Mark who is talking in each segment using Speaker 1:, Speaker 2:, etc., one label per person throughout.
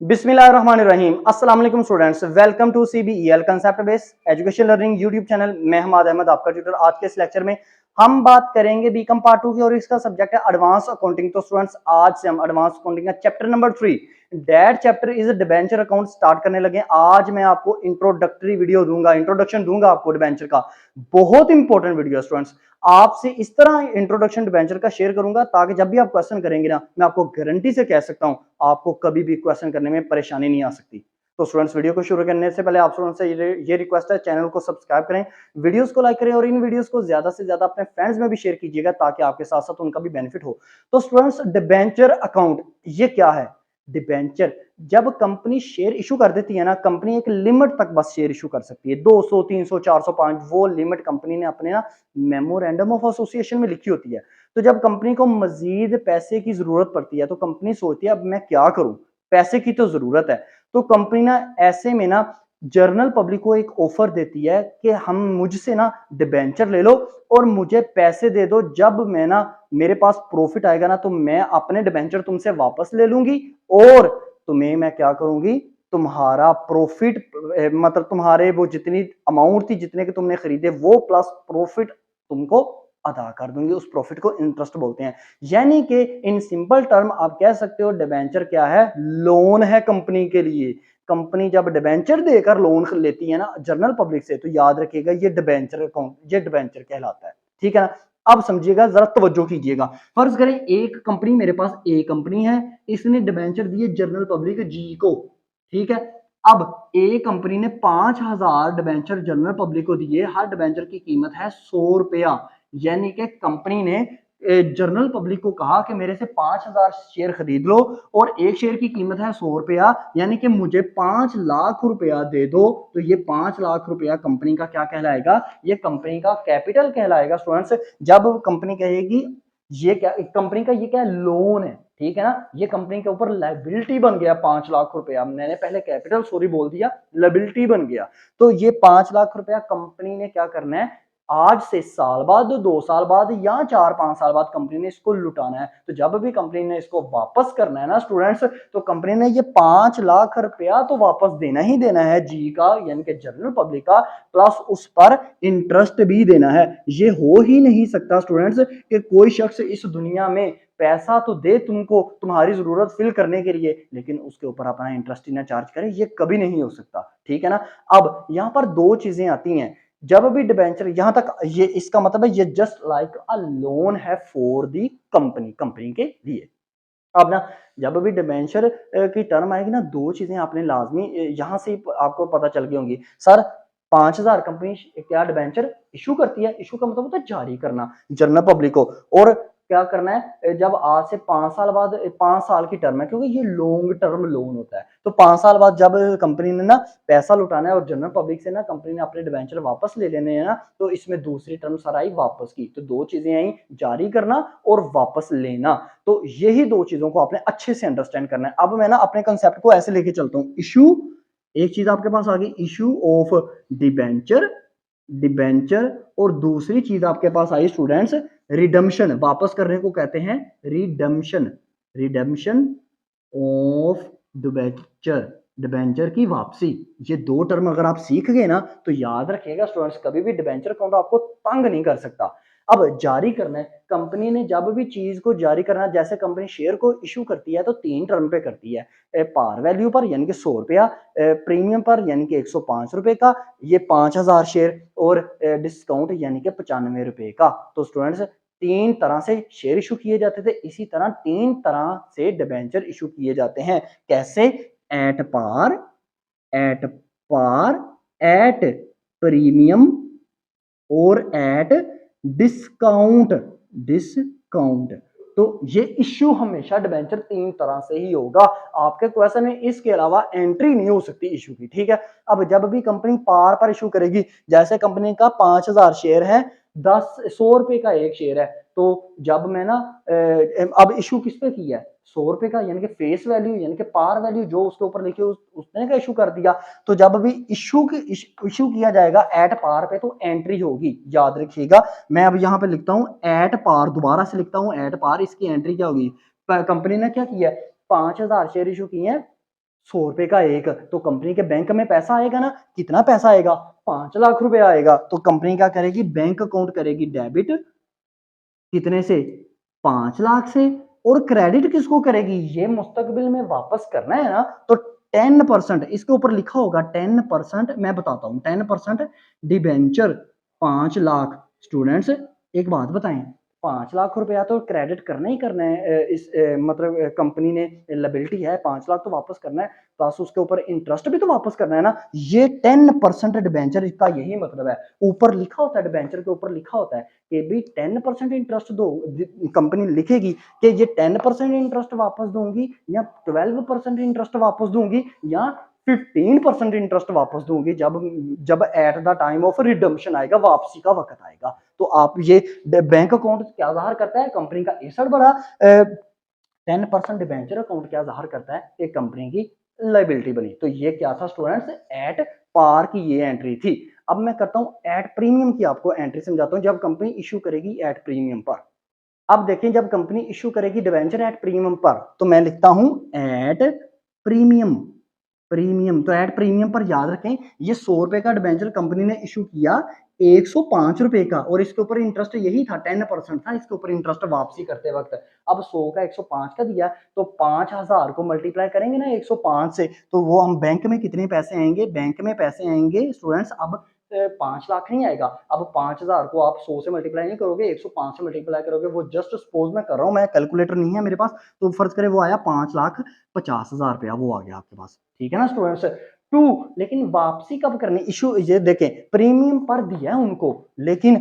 Speaker 1: बिस्मिल्लाहिर्रहमानिर्रहीम। अस्सलाम वालेकुम students, welcome to CBEL concept based education learning YouTube channel. मैं हमाद अहमद आपका ट्यूटर। आज के इस लेक्चर में हम बात करेंगे बीकॉम पार्ट 2 की और इसका सब्जेक्ट है एडवांस अकाउंटिंग। तो स्टूडेंट्स आज से हम एडवांस अकाउंटिंग का chapter number 3 that chapter is debenture account start करने लगे। आज मैं आपको इंट्रोडक्टरी वीडियो दूंगा, इंट्रोडक्शन दूंगा आपको डिबेंचर का। बहुत इंपॉर्टेंट वीडियो स्टूडेंट्स, आपसे इस तरह इंट्रोडक्शन डिबेंचर का शेयर करूंगा ताकि जब भी आप क्वेश्चन करेंगे ना, मैं आपको गारंटी से कह सकता हूं आपको कभी भी क्वेश्चन करने में परेशानी नहीं आ सकती। तो स्टूडेंट्स वीडियो को शुरू करने से पहले आप स्टूडेंट्स से ये रिक्वेस्ट है, चैनल को सब्सक्राइब करें, वीडियोस को लाइक करें और इन वीडियोस को ज्यादा से ज्यादा अपने फ्रेंड्स में भी शेयर कीजिएगा ताकि आपके साथ साथ उनका भी बेनिफिट हो। तो स्टूडेंट्स डिबेंचर अकाउंट ये क्या है? डिबेंचर जब कंपनी शेयर इशू कर देती है ना, कंपनी एक लिमिट तक बस शेयर इशू कर सकती है, 200 300 400 5, वो लिमिट कंपनी ने अपने ना मेमोरेंडम ऑफ एसोसिएशन में लिखी होती है। तो जब कंपनी को मजीद पैसे की जरूरत पड़ती है तो कंपनी सोचती है अब मैं क्या करूं, पैसे की तो जरूरत है। तो कंपनी ना ऐसे में ना जर्नल पब्लिक को एक ऑफर देती है कि हम मुझसे ना डिबेंचर ले लो और मुझे पैसे दे दो, जब मैं ना मेरे पास प्रॉफिट आएगा ना तो मैं अपने डिबेंचर तुमसे वापस ले लूंगी और तुम्हें मैं क्या करूंगी, तुम्हारा प्रॉफिट मतलब तुम्हारे वो जितनी अमाउंट थी, जितने के तुमने खरीदे वो प्लस प्रॉफिट तुमको अदा कर दूंगी। उस प्रॉफिट को इंटरेस्ट बोलते हैं। यानी कि इन सिंपल टर्म आप कह सकते हो डिबेंचर क्या है? लोन है कंपनी के लिए। कंपनी जब डिबेंचर देकर लोन लेती है ना जनरल पब्लिक से, तो याद रखिएगा ये डिबेंचर अकाउंट, ये डिबेंचर कहलाता है। ठीक है ना? अब समझिएगा, जरा तवज्जो कीजिएगा। फर्ज करें एक कंपनी, मेरे पास ए कंपनी है, इसने डिबेंचर दिए जनरल पब्लिक जी को। ठीक है, अब ए कंपनी ने 5,000 डिबेंचर जनरल पब्लिक को दिए। हर डिबेंचर की कीमत है 100 रुपया। यानी कि कंपनी ने जनरल पब्लिक को कहा कि मेरे से 5,000 शेयर खरीद लो और एक शेयर की कीमत है 100 रुपया, यानी कि मुझे 5 लाख रुपया दे दो। तो ये 5 लाख रुपया कंपनी का क्या कहलाएगा? ये कंपनी का कैपिटल कहलाएगा स्टूडेंट्स। जब कंपनी कहेगी ये क्या, कंपनी का ये क्या लोन है, ठीक है ना, ये कंपनी के ऊपर लाइबिलिटी बन गया 5 लाख रुपया। मैंने पहले कैपिटल सॉरी बोल दिया, लाइबिलिटी बन गया। तो ये 5 लाख रुपया कंपनी ने क्या करना है, आज से साल बाद, 2 साल बाद या 4-5 साल बाद कंपनी ने इसको लुटाना है। तो जब भी कंपनी ने इसको वापस करना है ना स्टूडेंट्स, तो कंपनी ने ये 5 लाख रुपया तो वापस देना ही देना है जी का, यानी कि जनरल पब्लिक का, प्लस उस पर इंटरेस्ट भी देना है। ये हो ही नहीं सकता स्टूडेंट्स कि कोई शख्स इस दुनिया में पैसा तो दे तुमको तुम्हारी जरूरत फिल करने के लिए, लेकिन उसके ऊपर अपना इंटरेस्ट ही ना चार्ज करे। ये कभी नहीं हो सकता। ठीक है ना? अब यहां पर दो चीजें आती हैं जब भी डिबेंचर, यहां तक ये इसका मतलब है ये जस्ट लाइक अ लोन है फॉर दी कंपनी, कंपनी के लिए। अब ना जब भी डिबेंचर की टर्म आएगी ना, दो चीजें आपने लाजमी यहां से आपको पता चल गई होंगी। सर 5,000 कंपनी क्या डिबेंचर इशू करती है? इशू का मतलब होता है जारी करना जनरल पब्लिक को। और क्या करना है, जब आज से 5 साल बाद, 5 साल की टर्म है क्योंकि ये लॉन्ग टर्म लोन होता है, तो 5 साल बाद जब कंपनी ने ना पैसा लुटाना है और जनरल पब्लिक से ना कंपनी ने अपने डिबेंचर वापस ले लेने हैं ना, तो इसमें दूसरी टर्म सर आई वापस की। तो दो चीजें आई, जारी करना और वापस लेना। तो यही दो चीजों को आपने अच्छे से अंडरस्टैंड करना है। अब मैं ना अपने कंसेप्ट को ऐसे लेके चलता हूं। इशू, एक चीज आपके पास आ गई इशू ऑफ डिबेंचर, डिबेंचर, और दूसरी चीज आपके पास आई स्टूडेंट्स रिडम्पशन। वापस करने को कहते हैं redemption, redemption of debenture, debenture की वापसी। ये दो टर्म अगर आप सीख गए ना, तो याद रखिएगा स्टूडेंट्स, कभी भी डिबेंचर अकाउंट आपको तंग नहीं कर सकता। अब जारी करना है, कंपनी ने जब भी चीज को जारी करना, जैसे कंपनी शेयर को इशू करती है तो 3 टर्म पे करती है। पार वैल्यू पर यानी कि 100 रुपया, प्रीमियम पर यानी कि 105 रुपए का, ये 5,000 शेयर, और डिस्काउंट यानी कि 95 रुपए का। तो स्टूडेंट्स 3 तरह से शेयर इशू किए जाते थे, इसी तरह 3 तरह से डिबेंचर इशू किए जाते हैं। कैसे? At par, at par, at premium और एट डिस्काउंट, डिस्काउंट। तो ये इश्यू हमेशा डिबेंचर 3 तरह से ही होगा। आपके क्वेश्चन में इसके अलावा एंट्री नहीं हो सकती इशू की। ठीक है, अब जब भी कंपनी पार पर इशू करेगी, जैसे कंपनी का 5,000 शेयर है, 100 रुपए का एक शेयर है, तो जब मैं ना अब इशू किस पे किया है? 100 रुपए का, यानी कि फेस वैल्यू यानी कि पार वैल्यू जो उसके ऊपर लिखी उसने का इशू कर दिया। तो जब भी इशू किया जाएगा एट पार पे, तो एंट्री होगी, याद रखिएगा। मैं अब यहाँ पे लिखता हूँ एट पार, दोबारा से लिखता हूँ एट पार। इसकी एंट्री क्या होगी? कंपनी ने क्या किया? 5,000 शेयर इशू किए हैं 100 रुपए का एक, तो कंपनी के बैंक में पैसा आएगा ना, कितना पैसा आएगा, 5 लाख रुपए आएगा। तो कंपनी क्या करेगी, बैंक अकाउंट करेगी डेबिट कितने से, 5 लाख से। और क्रेडिट किसको करेगी, ये मुस्तकबिल में वापस करना है ना, तो 10%, इसके ऊपर लिखा होगा 10%, मैं बताता हूं 10% डिबेंचर 5 लाख। स्टूडेंट्स एक बात बताएं, 5 लाख रुपया तो क्रेडिट करना ही करना है, मतलब कंपनी ने लायबिलिटी है, 5 लाख तो वापस करना है, प्लस उसके ऊपर इंटरेस्ट भी तो वापस करना है ना। ये 10% डिबेंचर, इसका यही मतलब है। ऊपर लिखा होता है, डिबेंचर के ऊपर लिखा होता है कि भी 10% इंटरेस्ट दो, कंपनी लिखेगी कि ये 10% इंटरेस्ट वापस दूंगी, या 12% इंटरेस्ट वापस दूंगी, या 15% इंटरेस्ट वापस दूंगी, जब जब at the time of redemption आएगा, वापसी का वक्त आएगा। तो आप ये बैंक अकाउंट क्या ज़ाहिर करता है, कंपनी का एसेट बढ़ा। 10% डिबेंचर अकाउंट क्या ज़ाहिर करता है, एक कंपनी की लायबिलिटी बनी। तो ये क्या था स्टूडेंट्स, एट पार की ये एंट्री थी। अब मैं करता हूं एट प्रीमियम की आपको एंट्री समझाता हूं, जब कंपनी इशू करेगी एट प्रीमियम पर। अब देखें, जब कंपनी इशू करेगी डिबेंचर एट प्रीमियम पर, तो मैं लिखता हूं एट प्रीमियम। प्रीमियम तो एट प्रीमियम पर याद रखें, ये 100 रुपए का डिबेंचर कंपनी ने इशू किया 105 रुपए का, और इसके ऊपर इंटरेस्ट यही था 10% था इसके ऊपर इंटरेस्ट वापसी करते वक्त। अब 100 का 105 का दिया, तो 5000 को मल्टीप्लाई करेंगे ना 105 से, तो वो हम बैंक में कितने पैसे आएंगे, बैंक में पैसे आएंगे स्टूडेंट्स, अब 5 लाख नहीं आएगा। अब 5000 को आप 100 से मल्टीप्लाई नहीं करोगे, 105 से मल्टीप्लाई करोगे, वो जस्ट सपोज मैं कर रहा हूँ, मैं कैलकुलेटर नहीं है मेरे पास, तो फर्ज करें वो आया 5,50,000 रुपया, वो आ गया आपके पास, ठीक है ना स्टूडेंट्स। टू, लेकिन वापसी कब करनी, इशू ये देखें, प्रीमियम पर दिया है उनको, लेकिन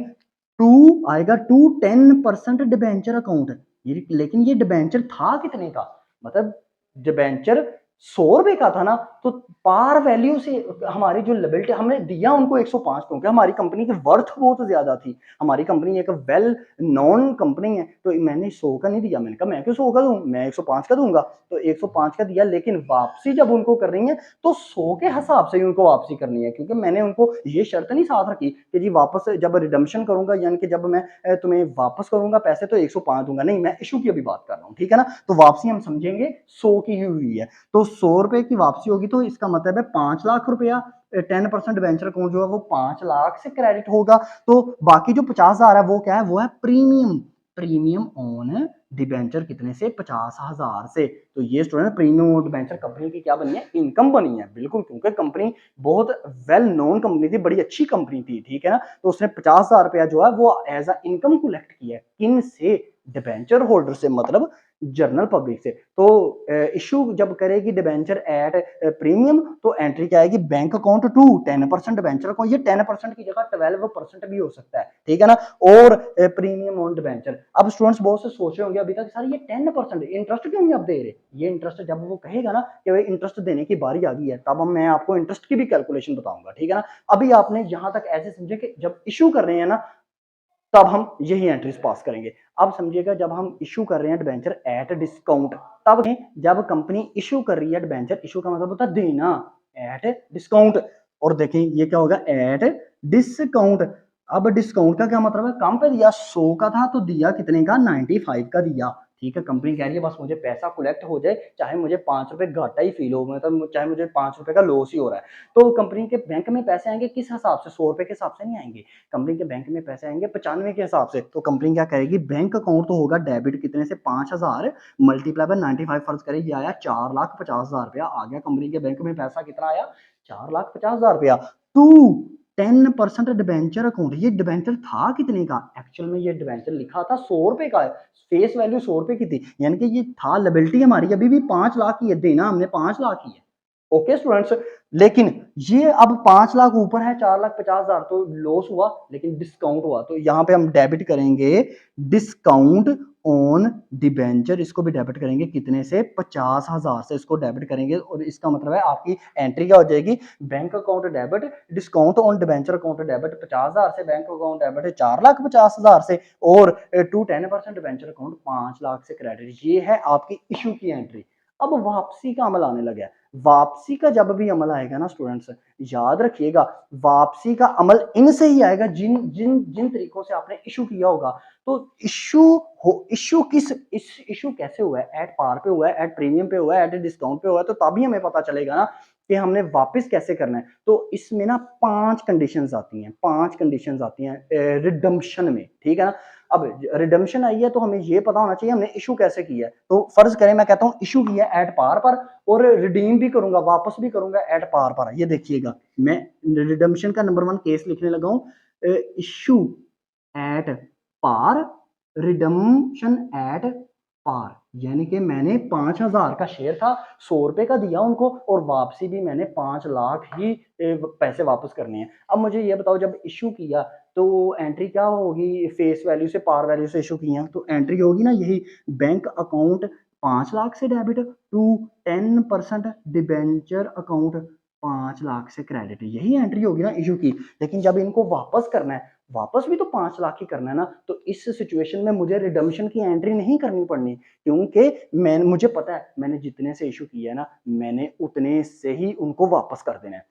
Speaker 1: टू आएगा, टू 10% डिबेंचर अकाउंट, लेकिन ये डिबेंचर था कितने का, मतलब डिबेंचर 100 रुपए का था ना, तो पार वैल्यू से हमारी जो लायबिलिटी हमने दिया उनको 105, क्योंकि हमारी कंपनी की वर्थ बहुत ज्यादा थी, हमारी कंपनी एक वेल नॉन कंपनी है, तो मैंने 100 का नहीं दिया, मैंने कहा मैं क्यों 100 का दूं, मैं 105 का दूंगा, तो 105 का दिया, लेकिन वापसी जब उनको कर रही है तो 100 के हिसाब से ही उनको वापसी करनी है, क्योंकि मैंने उनको ये शर्त नहीं साथ रखी कि जी वापस जब रिडम्पशन करूंगा, यानी कि जब मैं तुम्हें वापस करूंगा पैसे तो 105 दूंगा, नहीं, मैं इशू की अभी बात कर रहा हूँ, ठीक है ना। तो वापसी हम समझेंगे 100 की हुई है, तो 100 रुपए की वापसी होगी, तो इसका मतलब है 5 लाख रुपया 10% वेंचर अकाउंट जो है वो 5 लाख से क्रेडिट होगा। तो बाकी जो 50,000 है वो क्या है, वो है प्रीमियम, प्रीमियम ऑन डिबेंचर कितने से, 50,000 से। तो ये student premium on debenture company की क्या बनी है, इनकम बनी है, बिल्कुल, क्योंकि कंपनी बहुत वेल नोन कंपनी थी, बड़ी अच्छी कंपनी थी, ठीक है ना। तो उसने 50,000 रुपया जो है वो एज अ इनकम कलेक्ट किया है, किन से, डिबेंचर होल्डर से, मतलब जनरल पब्लिक से। तो इशू जब करेगी डिबेंचर एट प्रीमियम, तो एंट्री क्या आएगी, bank account to 10% debenture account, ये 10% की जगह 12% भी हो सकता है, ठीक है ना। और प्रीमियम ऑन डिबेंचर। अब स्टूडेंट्स बहुत से सोच रहे होंगे अभी तक, सर ये 10% इंटरेस्ट क्यों नहीं आप दे रहे, ये इंटरेस्ट जब वो कहेगा ना कि भाई इंटरेस्ट देने की बारी आ गई है, तब हम मैं आपको इंटरेस्ट की भी कैलकुलेशन बताऊंगा, ठीक है ना। अभी आपने यहां तक ऐसे समझे कि जब इशू कर रहे हैं ना, तब हम यही एंट्रीज पास करेंगे। अब समझिएगा, जब हम इशू कर रहे हैं डिबेंचर एट डिस्काउंट, तब जब कंपनी इशू कर रही है डिबेंचर, इशू का मतलब होता है देना, एट डिस्काउंट। और देखें ये क्या होगा, एट डिस्काउंट। अब डिस्काउंट का क्या मतलब है, कम पे दिया, 100 का था तो दिया कितने का, 95 का दिया, ठीक है। कंपनी कह रही है बस मुझे पैसा कलेक्ट हो जाए, चाहे मुझे 5 रुपए घाटा ही फील हो, मतलब चाहे मुझे 5 रुपए का लॉस ही हो रहा है। तो कंपनी के बैंक में पैसे आएंगे किस हिसाब से, 100 रुपए के हिसाब से नहीं आएंगे, कंपनी के बैंक में पैसे आएंगे 95 के हिसाब से। तो कंपनी क्या करेगी, बैंक अकाउंट तो होगा डेबिट कितने से, 5,000 मल्टीप्लाई बाय 95, फर्ज करेगी आया 4,50,000 रुपया आ गया कंपनी के बैंक में पैसा, कितना आया, 4,50,000 रुपया। टू 10% डिबेंचर अकाउंट, ये डिबेंचर था कितने का, एक्चुअल में ये डिबेंचर लिखा था 100 रुपए का, फेस वैल्यू 100 रुपए की थी, यानी कि ये था लायबिलिटी हमारी अभी भी 5 लाख की है, देना हमने 5 लाख की है, ओके स्टूडेंट्स। लेकिन ये अब 5 लाख ऊपर है, 4,50,000, तो लॉस हुआ, लेकिन डिस्काउंट हुआ, तो यहाँ पे हम डेबिट करेंगे डिस्काउंट ऑन डिबेंचर, इसको भी डेबिट करेंगे कितने से, 50,000 से इसको डेबिट करेंगे, और इसका मतलब है आपकी एंट्री क्या हो जाएगी, bank account debit discount on debenture account debit 50,000 से, बैंक अकाउंट डेबिट 4,50,000 से, और टू 10% डिबेंचर अकाउंट 5 लाख से क्रेडिट। ये है आपकी इशू की एंट्री। अब वापसी का अमल आने लगा है। वापसी का जब भी अमल आएगा ना स्टूडेंट्स, याद रखिएगा, वापसी का अमल इनसे ही आएगा जिन जिन जिन तरीकों से आपने इशू किया होगा। तो इशू कैसे हुआ है? एट पार पे हुआ है, एट प्रीमियम पे हुआ है, एट डिस्काउंट पे हुआ है, तो तभी हमें पता चलेगा ना कि हमने वापस कैसे करना है। तो इसमें ना 5 कंडीशंस आती हैं, 5 कंडीशंस आती हैं रिडम्पशन में, ठीक है ना? अब रिडम्पशन आई है तो हमें ये पता होना चाहिए हमने इशू कैसे किया है। तो फर्ज करें मैं कहता हूँ इशू किया है एट पार पर और रिडीम भी करूंगा, वापस भी करूंगा एट पार पर। ये देखिएगा, मैं रिडम्पशन का नंबर 1 केस लिखने लगा हूं, issue at par, redemption at par, यानी कि मैंने 5,000 का शेयर था, 100 रुपए का दिया उनको और वापसी भी मैंने 5 लाख ही पैसे वापस करने हैं। अब मुझे ये बताओ, जब इशू किया तो एंट्री क्या होगी? फेस वैल्यू से पार वैल्यू से इशू किया तो एंट्री होगी ना यही, बैंक अकाउंट 5 लाख से debit to 10% debenture account 5 lakh से क्रेडिट, यही एंट्री होगी ना इशू की। लेकिन जब इनको वापस करना है, वापस भी तो 5 लाख ही करना है ना, तो इस सिचुएशन में मुझे रिडम्पशन की एंट्री नहीं करनी पड़नी, क्योंकि मुझे पता है मैंने जितने से इशू किया है ना, मैंने उतने से ही उनको वापस कर देना है।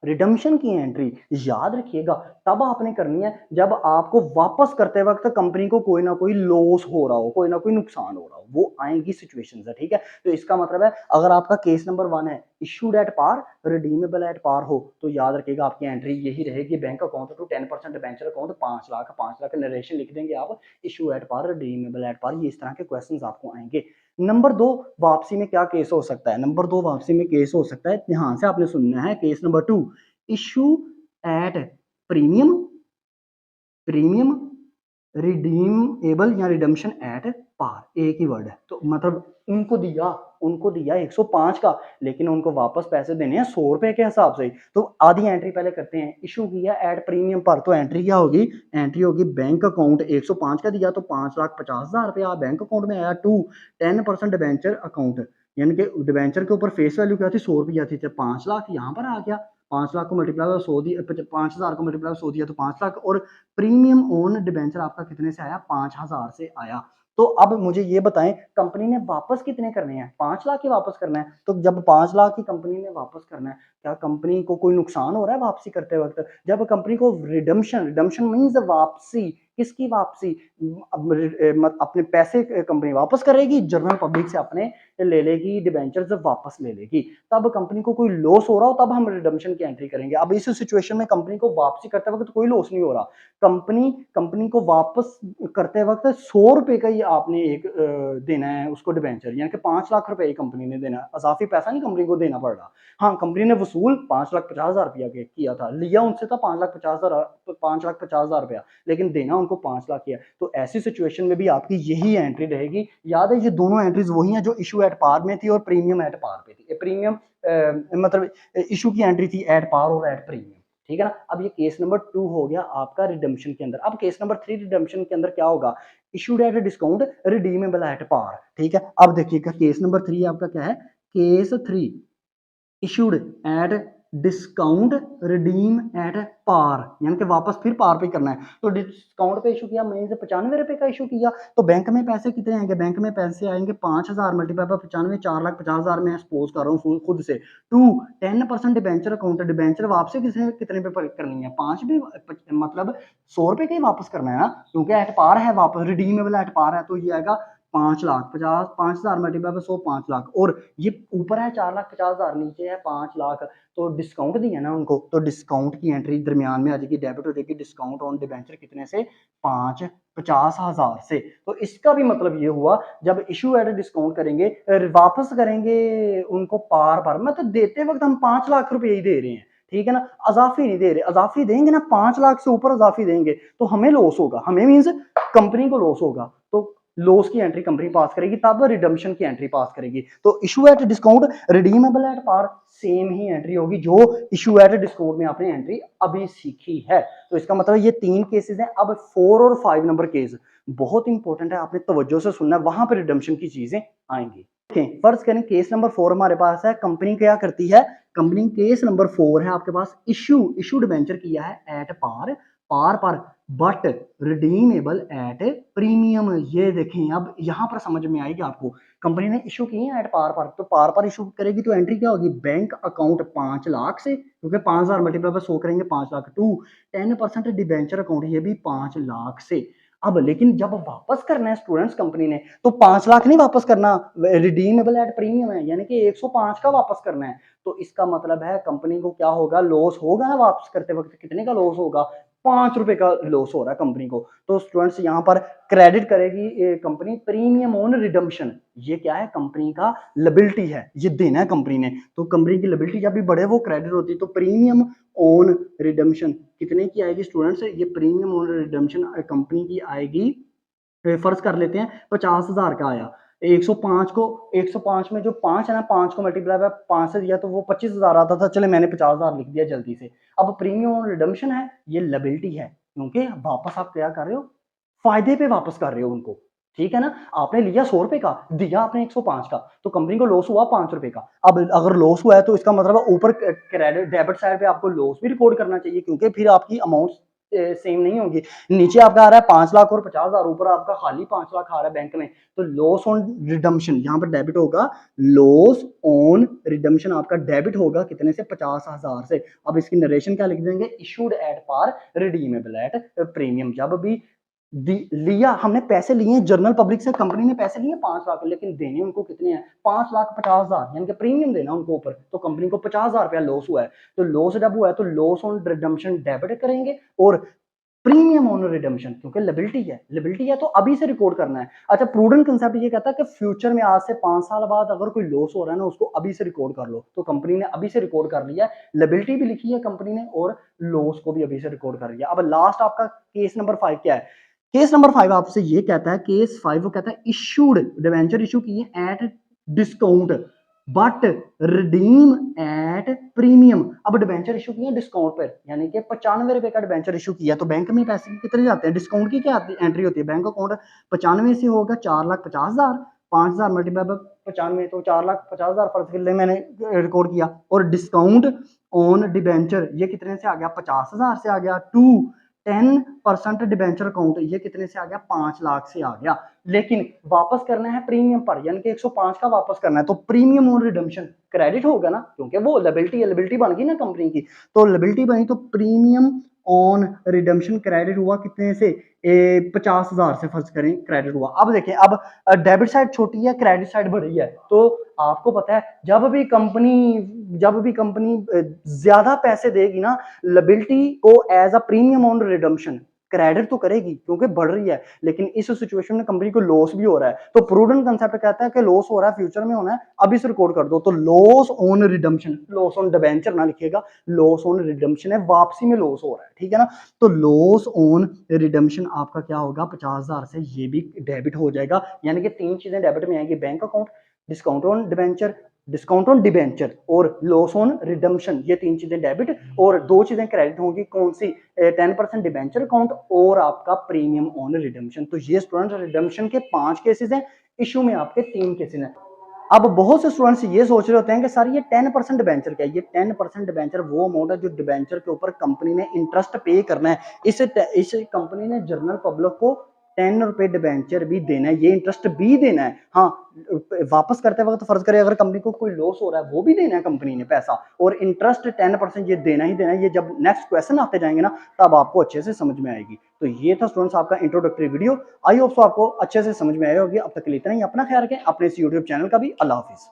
Speaker 1: रिडम्पशन की एंट्री याद रखिएगा तब आपने करनी है जब आपको वापस करते वक्त कंपनी को कोई ना कोई लॉस हो रहा हो, कोई ना कोई नुकसान हो रहा हो, वो आएंगी सिचुएशंस है, ठीक है। तो इसका मतलब है अगर आपका केस नंबर 1 है issued at par, redeemable at par हो, तो याद रखिएगा आपकी एंट्री यही रहेगी, bank account to 10% debenture account 5 lakh, 5 lakh narration लिख देंगे आप, issue at par, redeemable at par, ये इस तरह के क्वेश्चन आपको आएंगे। नंबर 2 वापसी में क्या केस हो सकता है? नंबर 2 वापसी में केस हो सकता है, ध्यान से आपने सुनना है, case number 2, issue at premium, premium redeemable या रिडम्पशन एट पार, एक ही वर्ड है। तो मतलब उनको दिया 105 का, लेकिन उनको वापस पैसे देने हैं 100 रुपए के हिसाब से। तो आधी एंट्री पहले करते हैं, इशू किया एट प्रीमियम पर, तो एंट्री क्या होगी? एंट्री होगी बैंक अकाउंट 105 का दिया तो 5,50,000 रुपया बैंक अकाउंट में आया, टू 10% डिबेंचर अकाउंट, यानी कि डिबेंचर के ऊपर फेस वैल्यू क्या थी? 100 रुपया थी, तो 5 लाख यहाँ पर आ गया। 5 लाख को मल्टीप्लाई 100 दिया, 5,000 को मल्टीप्लाई 100 दिया तो 5 लाख, और प्रीमियम ऑन डिबेंचर आपका कितने से आया? 5,000 से आया। तो अब मुझे ये बताएं कंपनी ने वापस कितने करने हैं? 5 लाख ही वापस करना है। तो जब 5 लाख की कंपनी ने वापस करना है, क्या कंपनी को कोई नुकसान हो रहा है वापसी करते वक्त? जब कंपनी को रिडम्पशन मींस वापसी, किसकी वापसी? अपने पैसे कंपनी वापस करेगी, जनरल पब्लिक से अपने ले लेगी, डिबेंचर्स वापस ले लेगी। तब कंपनी को कोई लॉस हो रहा हो तब हम रिडम्पशन की एंट्री करेंगे। अब इस सिचुएशन में कंपनी को वापसी करते वक्त कोई लॉस नहीं हो रहा, कंपनी को वापस करते वक्त 100 रुपए का ही आपने एक देना है उसको डिबेंचर, यानी कि 5 लाख रुपए ही कंपनी ने देना है, अजाफी पैसा नहीं कंपनी को देना पड़ रहा। हाँ, कंपनी ने वसूल 5,50,000 रुपया किया था, लिया उनसे था 5,50,000 रुपया, लेकिन देना उनको 5 लाख किया। तो ऐसी सिचुएशन में भी आपकी यही एंट्री रहेगी। याद है ये दोनों एंट्रीज वही हैं जो इशू एट पार में थी और प्रीमियम एट पार पे थी। प्रीमियम मतलब इशू की एंट्री थी एट पार और एट प्रीमियम, ठीक है ना। अब ये केस नंबर 2 हो गया आपका रिडम्पशन के अंदर। अब केस नंबर 3 रिडम्पशन के अंदर क्या होगा? Issued at discount, redeemable at par, ठीक है। अब देखिएगा केस नंबर 3 आपका क्या है? Case 3 issued at discount, redeem at par, यानी कि वापस फिर पार पे करना है। तो डिस्काउंट पे इशू किया, महीने से 95 रुपए का इशू किया, तो बैंक में पैसे कितने आएंगे? बैंक में पैसे आएंगे 5,000 मल्टीप्लाई बाय 95, 4,50,000 में एक्सपोज कर रहा हूँ खुद से, टू 10% डिबेंचर अकाउंट, डिबेंचर वापसी कितने पे करनी है? 5 भी, मतलब 100 रुपए का ही वापस करना है ना, क्योंकि एट पार है, वापस रिडीमेबल एट पार है, तो ये आएगा 5 लाख 50, 5,000 मल्टीप्लाई बाय 100, 5 लाख, और ये ऊपर है 4,50,000, नीचे है 5 लाख, तो डिस्काउंट दिया ना उनको, तो डिस्काउंट की एंट्री दरमियान में आ जाएगी, डेबिट हो जाएगी डिस्काउंट ऑन डिबेंचर कितने से? 50,000 से। तो इसका भी मतलब ये हुआ जब इशू एट डिस्काउंट करेंगे, वापस करेंगे उनको पार पर, मतलब देते वक्त हम 5 लाख रुपए ही दे रहे हैं, ठीक है ना, अजाफी नहीं दे रहे। अजाफी देंगे ना, 5 लाख से ऊपर अजाफी देंगे तो हमें लॉस होगा, हमें मीन्स कंपनी को लॉस होगा। तो लॉस की एंट्री कंपनी पास करेगी, तब रिडम्पशन की एंट्री पास करेगी। तो issue at discount, redeemable at par, same ही एंट्री होगी जो इशू एट डिस्काउंट में आपने एंट्री अभी सीखी है। तो इसका मतलब ये 3 केसेस हैं। अब 4 और 5 नंबर केस बहुत इंपॉर्टेंट है, आपने तवज्जो से सुनना है, वहां पर रिडम्पशन की चीजें आएंगी। देखें फर्ज करें केस नंबर 4 हमारे पास है, कंपनी क्या करती है, कंपनी केस नंबर 4 है आपके पास, इशू डिबेंचर किया है एट पार पर बट रिडीमेबल एट प्रीमियम। ये देखें अब यहां पर समझ में आएगी आपको, कंपनी ने इशू किए हैं एट पार पर, तो पार पर इशू करेगी तो एंट्री क्या होगी, बैंक अकाउंट 5 लाख से, क्योंकि 5000 मल्टीप्लाई पर 100 करेंगे 5 लाख, टू 10% डिबेंचर अकाउंट, ये भी 5 लाख से। अब लेकिन जब वापस करना है स्टूडेंट्स कंपनी ने, तो 5 लाख नहीं वापस करना, रिडीमेबल एट प्रीमियम है, यानी कि 105 का वापस करना है। तो इसका मतलब है कंपनी को क्या होगा, लॉस होगा ना वापस करते वक्त, कितने का लॉस होगा, 5 रुपए का लॉस हो रहा है कंपनी को। तो स्टूडेंट्स यहाँ पर क्रेडिट करेगी कंपनी प्रीमियम ऑन रिडम्पशन, ये क्या है, कंपनी का लिबिलिटी है, ये देना है कंपनी ने। तो कंपनी की लिबिलिटी जब भी बढ़े वो क्रेडिट होती है, तो प्रीमियम ऑन रिडम्पशन कितने की आएगी स्टूडेंट्स, ये प्रीमियम ऑन रिडम्पशन कंपनी की आएगी, फर्ज कर लेते हैं 50,000 का आया, 105 को 105 में जो 5 है ना, 5 को मल्टीप्लाई बाय 5 से दिया तो वो 25,000 आता था, चले मैंने 50,000 लिख दिया जल्दी से। अब प्रीमियम ऑन रिडम्पशन है, ये लिबिलिटी है, क्योंकि वापस आप क्या कर रहे हो, फायदे पे वापस कर रहे हो उनको, ठीक है ना। आपने लिया 100 रुपए का, दिया आपने 105 का, तो कंपनी को लॉस हुआ 5 रुपए का। अब अगर लॉस हुआ है तो इसका मतलब है ऊपर क्रेडिट डेबिट साइड पे आपको लॉस भी रिकॉर्ड करना चाहिए, क्योंकि फिर आपकी अमाउंट सेम नहीं होगी। नीचे आपका आ रहा है 5 लाख और 50,000, ऊपर आपका खाली 5 लाख आ रहा है बैंक में, तो लॉस ऑन रिडम्पशन यहाँ पर डेबिट होगा, लॉस ऑन रिडम्पशन आपका डेबिट होगा कितने से, 50,000 से। अब इसकी नरेशन क्या लिख देंगे, issued at par redeemable at premium. जब भी लिया हमने, पैसे लिए जनरल पब्लिक से, कंपनी ने पैसे लिए 5 लाख, लेकिन देने उनको कितने हैं, 5,50,000, यानी कि प्रीमियम देना उनको ऊपर, तो कंपनी को 50,000 रुपया लॉस हुआ है। तो लॉस जब हुआ है तो लॉस ऑन रिडम्पशन डेबिट करेंगे, और प्रीमियम ऑन रिडम्पशन, क्योंकि लिबिलिटी है तो अभी से रिकॉर्ड करना है। अच्छा, प्रूडेंट कंसेप्ट ये कहता है कि फ्यूचर में आज से 5 साल बाद अगर कोई लॉस हो रहा है ना, उसको अभी से रिकॉर्ड कर लो। तो कंपनी ने अभी से रिकॉर्ड कर लिया है, लिबिलिटी भी लिखी है कंपनी ने और लॉस को भी अभी से रिकॉर्ड कर लिया। अब लास्ट आपका केस नंबर 5 क्या है, केस नंबर 5 आपसे ये कहता है, केस 5 वो कहता है इशूड डिवेंचर इशू किए at discount but redeem at premium. अब डिवेंचर इशू किया डिस्काउंट पर, यानी कि 95 रुपए का डिवेंचर इशू किया, तो बैंक में पैसे कितने जाते हैं, डिस्काउंट की क्या एंट्री होती है, बैंक अकाउंट 95 से होगा 4,50,000, 5,000 मल्टीप्लाई बाय 95 तो 4,50,000 फर्ज कर ले मैंने रिकॉर्ड किया, और डिस्काउंट ऑन डिवेंचर ये कितने से आ गया, 50,000 से आ गया, टू 10% डिवेंचर अकाउंट ये कितने से आ गया, 5 लाख से आ गया। लेकिन वापस करना है प्रीमियम पर, यानी कि 105 का वापस करना है, तो प्रीमियम ऑन रिडम्पशन क्रेडिट होगा ना, क्योंकि वो लिबिलिटी है, लिबिलिटी बन गई ना कंपनी की, तो लिबिलिटी बनी तो प्रीमियम ऑन रिडम्पशन क्रेडिट हुआ कितने से, 50,000 से फर्ज करें क्रेडिट हुआ। अब देखें, अब डेबिट साइड छोटी है, क्रेडिट साइड बड़ी है, तो आपको पता है जब भी कंपनी ज्यादा पैसे देगी ना, लिबिलिटी को as a premium on redemption credit तो करेगी क्योंकि बढ़ रही है, लेकिन इस सिचुएशन में कंपनी को लॉस भी हो रहा है। तो प्रूडेंट कंसेप्ट कहता है कि लॉस हो रहा है, फ्यूचर में होना है, अभी से रिकॉर्ड कर दो। तो loss on redemption, loss on debenture ना लिखिएगा, लॉस ऑन रिडम्पशन है, वापसी में लॉस हो रहा है, ठीक है ना। तो लॉस ऑन रिडम्पशन आपका क्या होगा, 50,000 से ये भी डेबिट हो जाएगा, यानी कि 3 चीजें डेबिट में आएंगी, bank account, discount on debenture और लॉस ऑन रिडम्पशन, ये 3 चीजें डेबिट और 2 चीजें क्रेडिट होंगी, कौन सी, 10% डिबेंचर अकाउंट और आपका प्रीमियम ऑन रिडम्पशन। तो ये स्टूडेंट रिडम्पशन के 5 केसेस हैं, इशू में आपके 3 केसेस हैं। अब बहुत से स्टूडेंट्स ये सोच रहे होते हैं कि सर ये 10% डिबेंचर क्या है, ये 10% डिबेंचर वो अमाउंट है जो डिबेंचर के ऊपर कंपनी ने इंटरेस्ट पे करना है। इस कंपनी ने जनरल पब्लिक को 10 रुपए डिबेंचर भी देना है, ये इंटरेस्ट भी देना है। हाँ, वापस करते वक्त फर्ज करें अगर कंपनी को कोई लॉस हो रहा है, वो भी देना है कंपनी ने पैसा, और इंटरेस्ट 10% ये देना ही देना है। ये जब नेक्स्ट क्वेश्चन आते जाएंगे ना, तब आपको अच्छे से समझ में आएगी। तो ये था स्टूडेंट्स आपका इंट्रोडक्टरी वीडियो, आई होप आपको अच्छे से समझ में आया होगी। अब तक के लिए इतना ही, अपना ख्याल रखें, अपने इस यूट्यूब चैनल का भी। अल्लाह हाफिज।